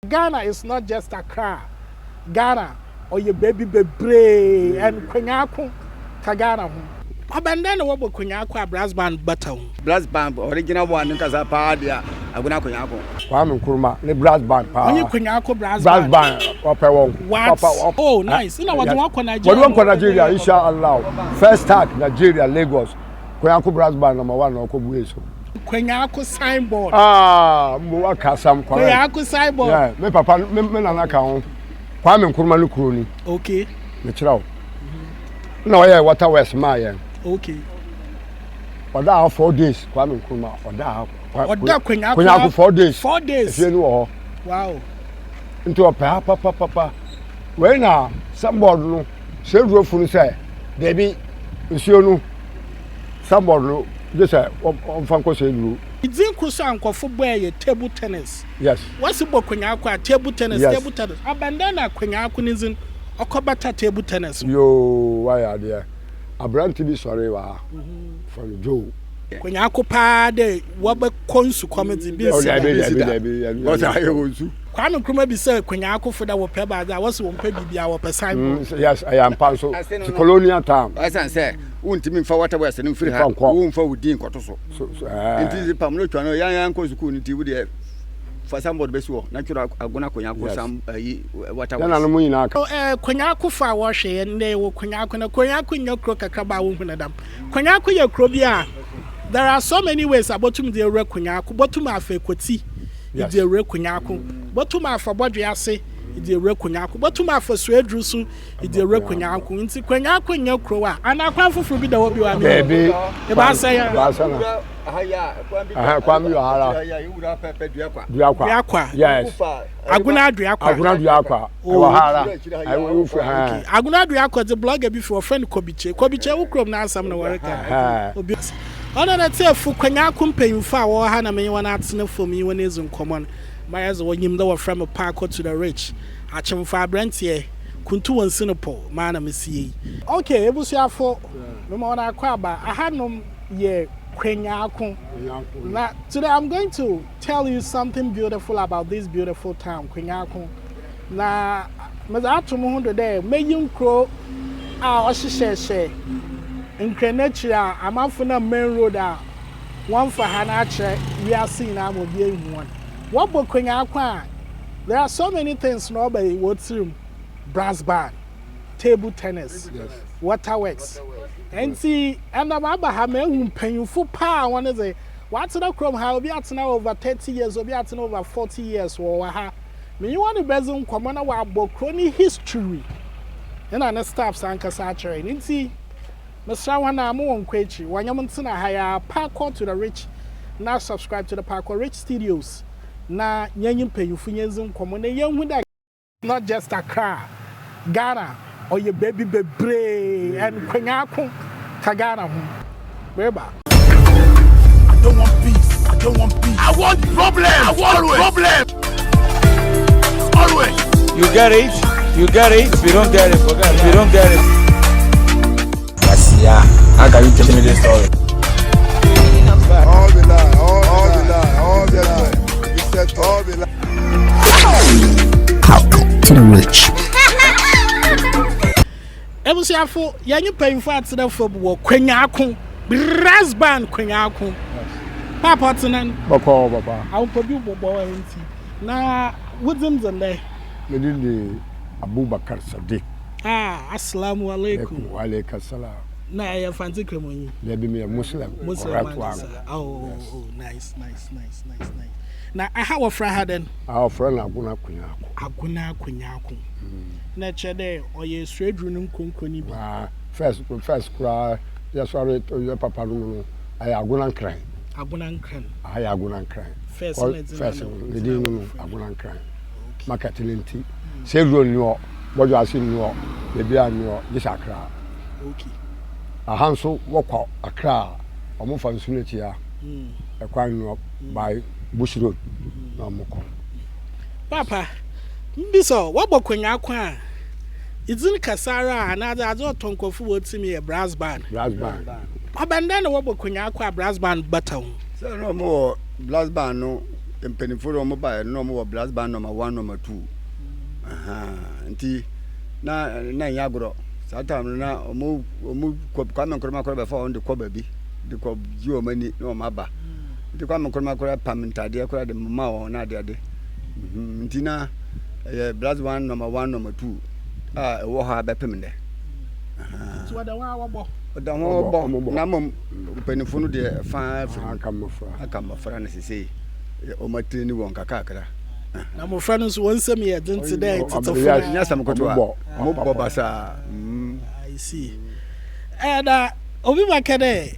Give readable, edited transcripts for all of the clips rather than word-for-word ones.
Ghana is not just Accra. Ghana or your baby bebre and kwanyako ka Ghana ho. Abandana wo kwanyako a brass band battle. Brass band original one nkasa pa dia Agona kwanyako. Kwame Nkrumah ne brass band pa. Onye kwanyako brass band. Papa. Oh nice. Ina wadu wako Nigeria. Wadu wako Nigeria inshallah. First start Nigeria Lagos. Kwanyako brass band number 1 na okobu eso. Kwanyako SignBoard. Mo akasam kwa. Kwanyako SignBoard. Yeah, me papa me nana ka ho. Kwame Nkrumah no kuro ni. Okay. Me chirawo. Na oya water west ma yen. Okay. Oda 4 days Kwame Nkrumah Oda kwanyako 4 days. 4 days. Efie no ho. Wow. Into papa. When na SignBoard no se duro funu say there be nsuo no SignBoard no just say on fanko se duro. It's in Nkrumah ankofo boy table tennis. Yes. What's about kwanyako table tennis? Yes. Table tennis. Abandana kwanyako nizin okobata table tennis. Yo, why are there? Abranti bi sore wa from Joe. Kwanyako pa de wobe konsu comedy bi. Oh, be. What are you to? Kwame Nkrumah bi say kwanyako for that wo pe ba that was wo pe bibia wo pe sign. Yes, I am panso. The colonial time. I say untimi mfa water west no free ha. Wo mfa wudi nkoto so. Inti pam no twa no yan ko suku ni ti wo de for SignBoard be so na twira Agona kwanyako sam water west. Na no mu nyina aka. Kwanyako fa wo hwe ne wo kwanyako na kwanyako nyokro kakra ba wo hunadam. Kwanyako ye kro bia. There are so many ways about to the kwanyako, but to my fe kwoti. It's a kwanyako. But to my for body ase, it's a kwanyako. But to my for swedrusu, it's a kwanyako. Inti kwanyako nyokro wa. Ana kwanfo fo bi da wo bi wa. Baby. E ba say ya. Kwame yohara. Duakwa. Yes. Agona duakwa. Yohara. Agona duakwa the blogger before friend Kobiche. Kobiche wo krom na asam na woreka. Obi ona na tse fu kwanyako mpanyimfo a wo ha na me wona atene fom yi wona ezu nkomon mayazo wonyim da wo from park to the rich achemfo abrantie kuntu won sinopo ma na mesie. Okay, ebusuafo me ma wona akwa ba ahanom ye kwanyako. Now today I'm going to tell you something beautiful about this beautiful town kwanyako. Na me za atomo ho do dey meyinkro a ohyehyehye Nkrumah amafo na main road a one for hana che we are seeing na mo bi ehu what bo kwanyako a there are so many things no by what's room brass band table tennis waterworks and see and aba ha ma ehu panyufo pa won say what na krom ha obi atena over 30 years obi atena over 40 years wo ha me you want to bezon komo na wa bokro history and na staffs ankasa actually nti Mr. Wana Mo Nkwechi, Wanyamuntina Haya, Parkour to the Rich, now subscribe to the Parkour Rich Studios. Na Yanyin pay you Funyazum Common, young with that not just Accra, Ghana, or your baby bebre and kwanyako Kagana. Whereby I don't want peace, I want problem, Always. You get it. If you don't get it, forget it. If you don't get it. Yeah, how can you tell me this story? All the lie. You said all the lie. Parkour to the Rich. Ebusiafo, yanyu payinfo atena fo bo kwanyako, brass band kwanyako. Papa tenan. Boko papa. Awpo bi bobo enti. Na wuzim zende. Medindi Abubakar Sadiq. Assalamu alaikum. Wa alaikum salam. Na ya fancy kremonyi. There be me a Muslim. Oh, nice. Na I have a friend then. Our friend Agona kwanyako. Na chede oye swedru num konkoni bi. First kura ya sorry to your papa no. I Agona Nkran. I Agona Nkran. First the day no Agona Nkran. Market lenti. Several new what you are seeing new. The beer new this Accra. Okay. Ahanso wokọ Accra omofa nsuneti ya ekwan no by Bush Road na omoko papa mbiso wabọ kwanyako a izin kasara na azo tonkofu wotimi e brass band abanda na wabọ kwanyako a brass band bataw so no mo brass band no mpenifo no mobile no mo brass band number 1 number 2 nti na yagro satam na omu kwame Nkrumah ko be fa on de ko ba bi de ko ji o mani no maba nti kwame Nkrumah ko pam ntade ko de mama o na de nti na brass band number 1 number 2 wo ha be pem de so wada wa bo da ho bo na mom mpenifo no de fa akamafra na sese o matini won kakakra na mo friend so won sem ye didn't today titofo nya sam ko to mo bo basa I see obi makede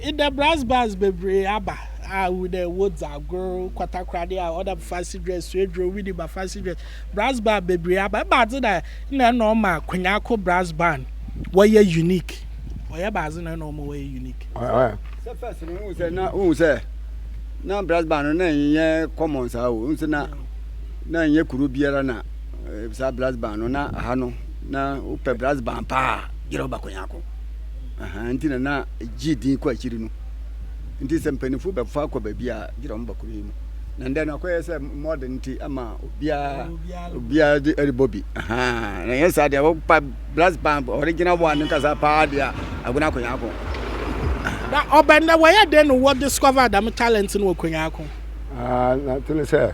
in the brass bars bebre aba with the woods are grow kwatakra dey other fancy dress we draw with the fancy dress brass bar bebre aba but that na normal kwanyako brass band why unique why bazi na normal way unique so first no say na say na brass band na yen common sa o nse na yen kuru biara na sa brass band na aha no na upe brass band pa giro ba kwanyako nti na gidi kwa chiri no nti se mpanifu be fa kwa bia giro mba kuru mu na ndɛ na kwa say modern nti ama obia de eribobi na yesa de pa brass band original one nka sa pa dia Agona kwanyako na obenda why then what discover them talent in kwanyako na tell say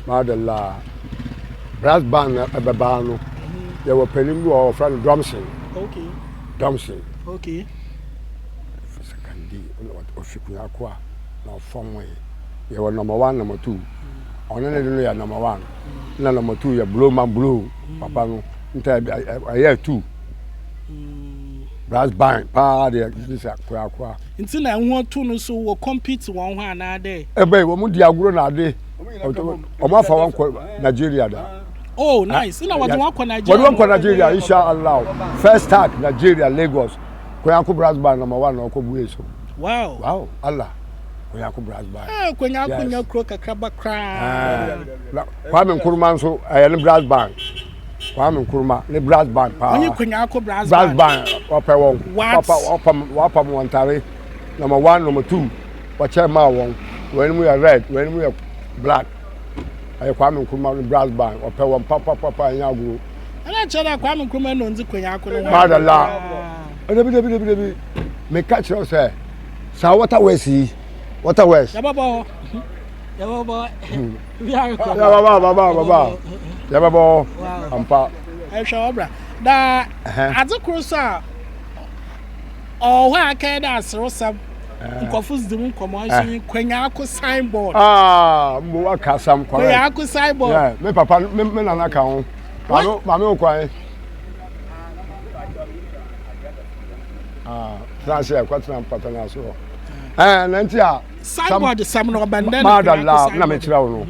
madalla brass band ababa no they were penim or friend drumsing okay second ofikwanyako na form way they were number 1 number 2 onene no ya number 1 na number 2 ya blow papa no nta ya 2 brass band pa de this akwa nti na ho to no so wo compete won ho ana de ebe wo mu di aguro na ade o ma fa wan ko Nigeria da oh nice ina wadu wan ko Nigeria insha Allah first start Nigeria Lagos kwanyako brass band number 1 na ko buye so wow Allah kwanyako brass band kwanyako nyakro kakaba kra kwame Nkrumah so ayen brass band kwame Nkrumah ne brass band pa onye kwanyako brass band ope won papa mo ntare number 1 number 2 wacha ma won when we are red when we are black ay kwame Nkrumah ne brass band ope won papa nyaguro ana chara kwame Nkrumah no nzi kwanyako no madalla debi me catch us say sa water west yababa we are baba ampa shawabra da azukuru sa oh wa ka da asrosam nkofus dim commotion kwanyako signboard mo wa ka sam kwanyako signboard me papa me nana ka ho mama okwan France ya kwatna patana so nanti a signboard sam no banda madalla na me kira wo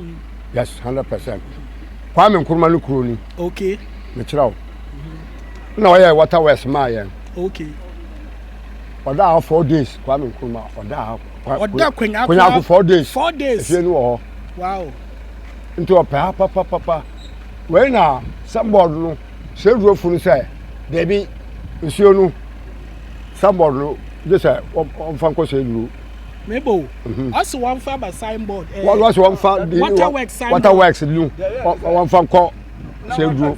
yes 100% kwame Nkrumah kuro ni okay me kira wo na waya water west ma yen okay oda 4 days kwame Nkrumah oda kwanyako 4 days efie ni wo wow nti o papa we na SignBoard no se duro funu say debi nsuo no SignBoard no je say on fan ko se duro mebo us one fa by SignBoard what one fa waterworks lu one fan ko se duro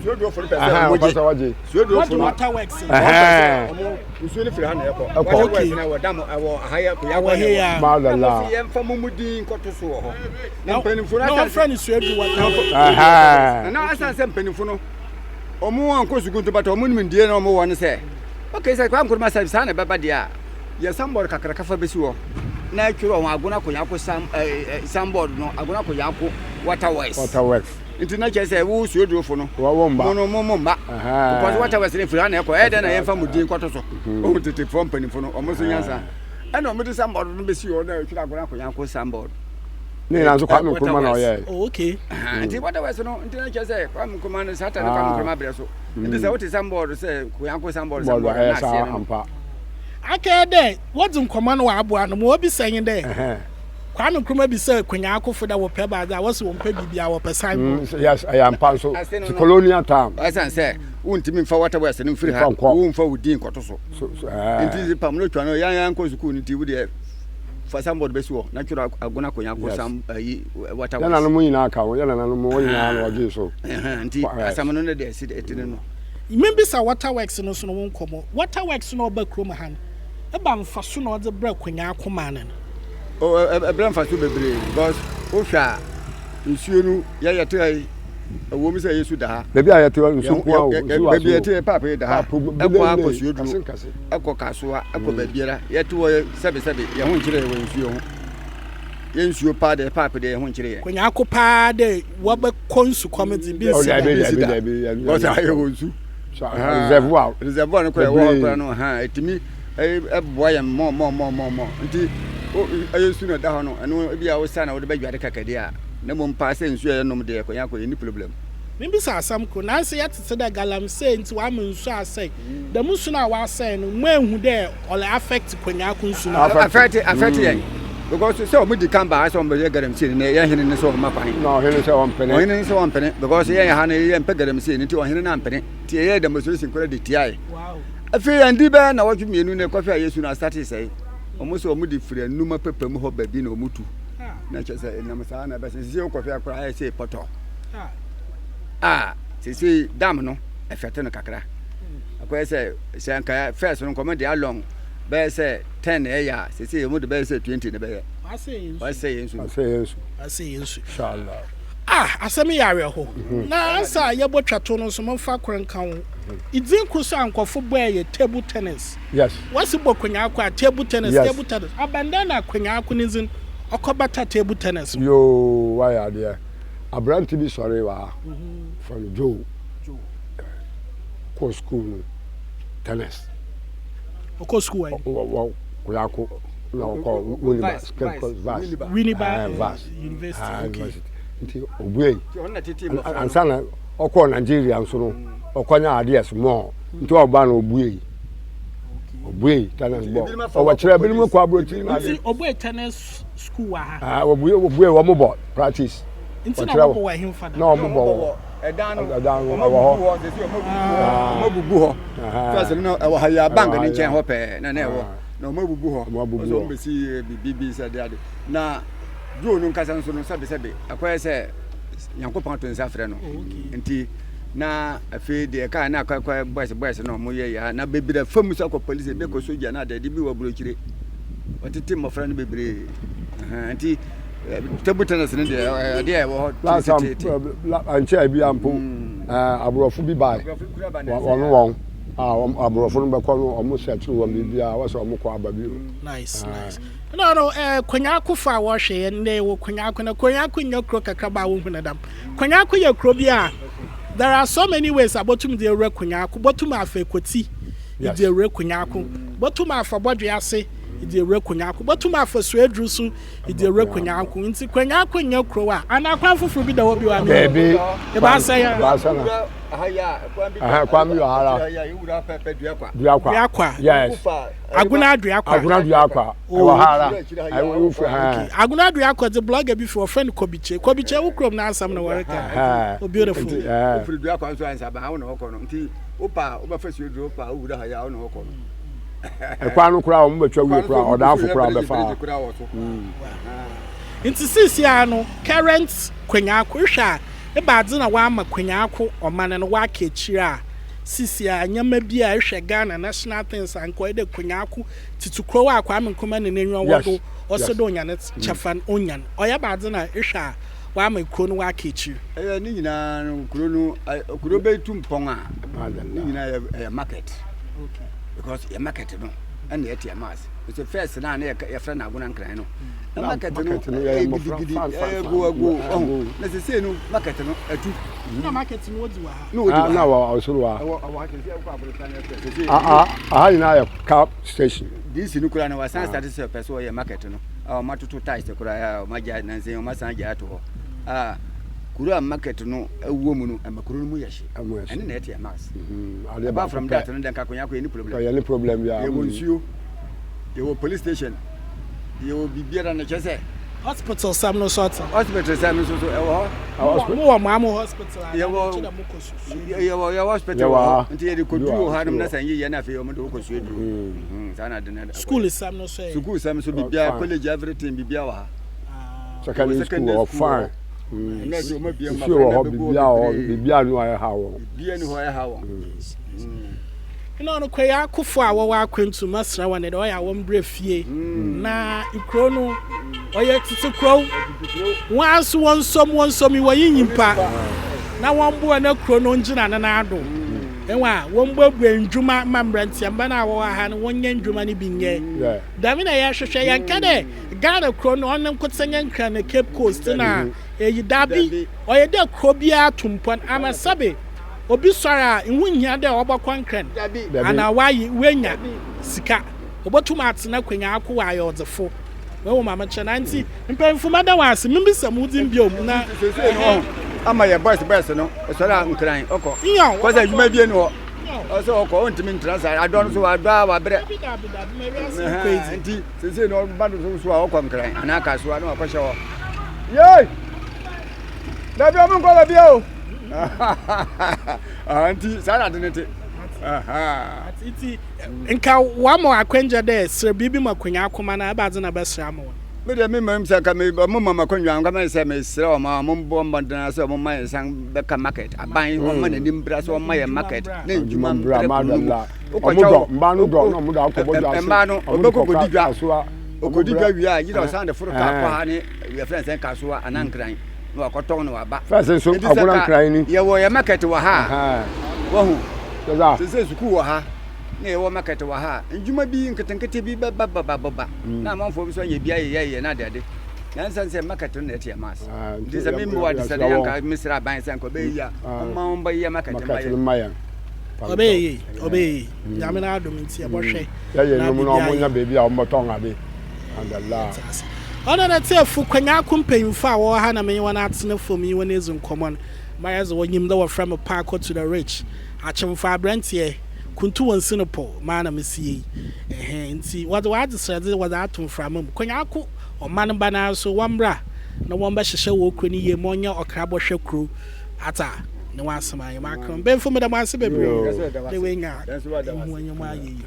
pasa waje waterworks nsuo ni firi ha na waterworks na wadam awo ahaya ko ya madalla ye mfa mumudi nkoto so ho na mpanimfo na friend nsuo du waterworks na asanse mpanimfo no omo anko sugunto bata omo ni ndie na omo won se okay say kwam Nkrumah service ha na baba dia ye SignBoard kakra kafa besi wo na atwiro won Agona kwanyako SignBoard no Agona kwanyako waterworks nti na chese wo suodrofo no wo mba mo mba because waterworks ne fira na eko ede na yemfa mudi nkoto so o tete from panifo no omo so nyansa ena omo de SignBoard no besi wo na atwiro Agona kwanyako SignBoard ni na so kwam Nkrumah na oye okay nti waterworks no nti na chese kwam Nkrumah no sata na kwam Nkrumah bre so nti se wote SignBoard se kwanyako SignBoard na se ampa akede wodum komano wa abo ano mo obi sanyin de kwame Nkrumah bi say kwanyako foda wo pe ba da wo se wo pe bibia wo pe SignBoard yes I am pan so colonial time asan say untimi mfa waterworks ne mfiri ha wo mfa wudin koto so nti pam no twa no yan ko suku nti wo de for SignBoard besi wo na twira Agona kwanyako sam water ya na no nyina aka wo ya na no mo nyina no oje so nti asam no ne de esi etine no maybe sa waterworks no so no wonkomo waterworks no ba Nkrumah han e ba mfaso no de bra kwanyako man no o bra mfaso bebre because o hwa nsuo no ya yete ai wo mi say Yesu da ha bebi ayete nsuo kwa wo bebi yete papa da ha ekwa akosuo duru ekọ kasoa ekọ babiara yete wo sebe ye ho nkire wo nsuo ho ye nsuo pa de papa de ye ho nkire ye kwanyako pa de wo be konsu comedy bi si da wo say wo nsu reservoir no kwa wo kwa no ha etimi eboa ye mo nti ayesu no da ho no eno bia wo sa na wo de badwade kakade a na mo mpa se nsu ye nom de kwanyako ye ni problem maybe sa asam ko na se yatete da galam say nti wa mensu asai da musu na wa asai no mo ehu de all affect kwanyako nsu na affect ye because so mo di kamba so mo ye garam si ne ye hene ne so ma pan no hene se on pene hene se on pene because ye ha na ye mpe garam si ne ti o hene na pene ti ye demonstration ko de ti ai wow afi andi ba na wotwe mienu ne kofi Yesu na start sai o mo so mo di frɛ numa pepam ho ba bi na o mutu na chese na masa na ba se kofi akora ai sei poto se dam no efete no kakra akoye se anka first no come dey along be say 10 ya se mo de be say 20 ne be I say yensu inshallah asemi yare ho na asa ye botwato no so mo fa krenkan wo idin kuso ankofo boy table tennis yes what's bokwanyako table tennis abandana kwanyako nizin okobata table tennis yo why are there Abranti bi sorry wa from Joe ko school tennis ko school kwanyako na ko University nti obuei ansana okọ Nigeria nso no okwanya ades mo nti oba na obuei tennis ball o wa kire bi mu kwa abrochi na obuei tennis school wa ha obuei wo mo ball practice nti na obo wa him fada no mo ball edan wo mo bubu ho first no e wa ha ya bank ni chen ho pe na na wo na mo bubu ho so mo si bibi sa de na do no nkasa nso no sabe akoye se Yankopon to nsa frɛ no nti na afi de ka na akwa boys no mo ye ya na bebira famu sa ko police be ko soja na de bi wa burokire otiti mo frɛ no bebire nti table tennis ne de wo anche bi ampo abrofo bi bai won abrofo no be ko no omo settle wo bibia wo se omo ko ababi nice no kwanyako fa wo hwe ne wo kwanyako na kwanyako nyokro kakaba wo hunadam kwanyako ye kro bia there are so many ways abotum de re kwanyako botum afa ekoti de re kwanyako botum afa bodwe ase de re kwanyako botum afa suedru su de re kwanyako nti kwanyako nyokro a anakwan foforo bi da wo bi wa baby e ba say ya kwame yo hara duakwa yes Agona duakwa wo hara Agona duakwa the blogger bi for friend kobiche wo krom na asam na wareka o beautiful ofri duakwa so ansa ba ha no hokọ no nti opa fasu dro opa owura ha ya no hokọ no kwanu kura o mbetwa wi kura odafo kura befa nti sisi ano current kwanyako hwa e baadze na wa ama kwanyako omane no wa kechira sisi anyama bi a hwe Ghana national things anko e de kwanyako titukro wa kwame Nkrumah ne nenwa wodo osedo nyane chafan onyan oya baadze na hwa wa ama kro no wa kechira ni nyina kro no kro be tumpon a ni nyina e market okay because e market no and yet ya mas it's the first na na ya friend Agona nkran no na market no go na se say no market no atu na market no wodi wa no wodi wa na wa osuru wa wa ke say kwa abrotan ya na ya car station this no kura na wa san start say person ya market no matoto ties kura ya maja na nse ma san ja to kura market no awuo mu no amakuru no mu yahye ene na etia mass apart from that no den ka kwanyako any problem ya ye wonsuo ye wo police station ye wo bibiara na chese Hospital some no sort. Hospital some so Mo mama hospital. Your hospital. Until you could do harm na san ye na fe o mo do kosu edu. Sana de na. School is some no say. School some so bibia college everything bibia wa. Secondary school fine. Na so mo bia ma. Bibia no aye hawo. Bibia ni ho aye hawo. No kwanyako fo a wo wa kwentu masra wane de oya wo mbrefie na ikro no oye titi kro wanso wonsom iwayi nyimpa na wombo na kro no ngina na ado enwa wombo ndwuma mamrantia mba na wo ha no wonye ndwuma ne binye dami na ya hwehwe yanka de Ghana kro no onem kotsenye nkra na Cape Coast na eyi dabi oye de kro bia tumpon amasabe obi sora nwunya de obakwankran ana wayi wenya sika obotuma atena kwanyako wa ayodefo we mama chenanti mpemfuma da wase mbisa mudin biom na ama ye boys no sora nkran oko ko za juma bie no so oko ontimi ntrasa adon so adwa wa bre nti sese no bado so oko nkran ana ka so na akoshe wo ye da bi omun ko da bi o Auntie, Sarah didn't it? Aha. Nka wamo akwenja de sir bibi makwanyako mana abaze na besra mo. Me de me mam saka me mama makwanya nka me se me sra o ma mo bomba dana se mo man san beka market aban o ma nanim bra so ma ye market na njuma bra madalla omodo mba no do no omodo akobo do ase mba no obeko kodidwa okodidwa wi a yira san de furu ka kwa ne we friends en ka so anankran no akoton no aba first so Agona nkran ni ye wo ye market wa ha wo hu Jaza. Sese suku wa ha. Na e wo market wa ha. Njuma bi nketenkete bi ba. Na manfo bi so ye bia ye na dade. Na nsanse market na ete mas. This me wa de sade yanka misra ban san ko be ya. Ma ba ye market ma ye. Obey. Ya me na adom nti e bo hwe. Ya ye no mu no mo nya baby a mo ton ade. And Allah. Ona na te fu kwanyako mpanyimfo a wo ha na me wona atene fom yi wona ezu nkomon. Mayazo wonyim da wo from park to the rich. Achemfa abrantie kuntu won sinopo mana mesie nti what said was atom from kwanyako o man bana so wambra na womba hyehyɛ wo kroni ye monya okrabo hwekro ata ne wasema ye makron benfo me da manse bebre de wenya wonyo ma ye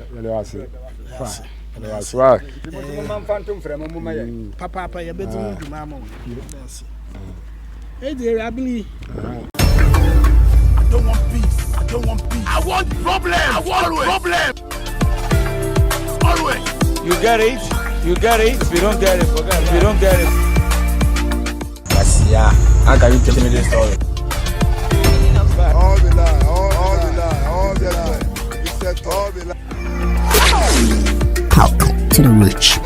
papa ye betu nduma mo abili I don't want peace. I want problems. Always. You get it. If you don't get it, forget it. If you don't get it. Yes, yeah. How can you tell me this story? All the lie. You said all the lie. Talk to the rich.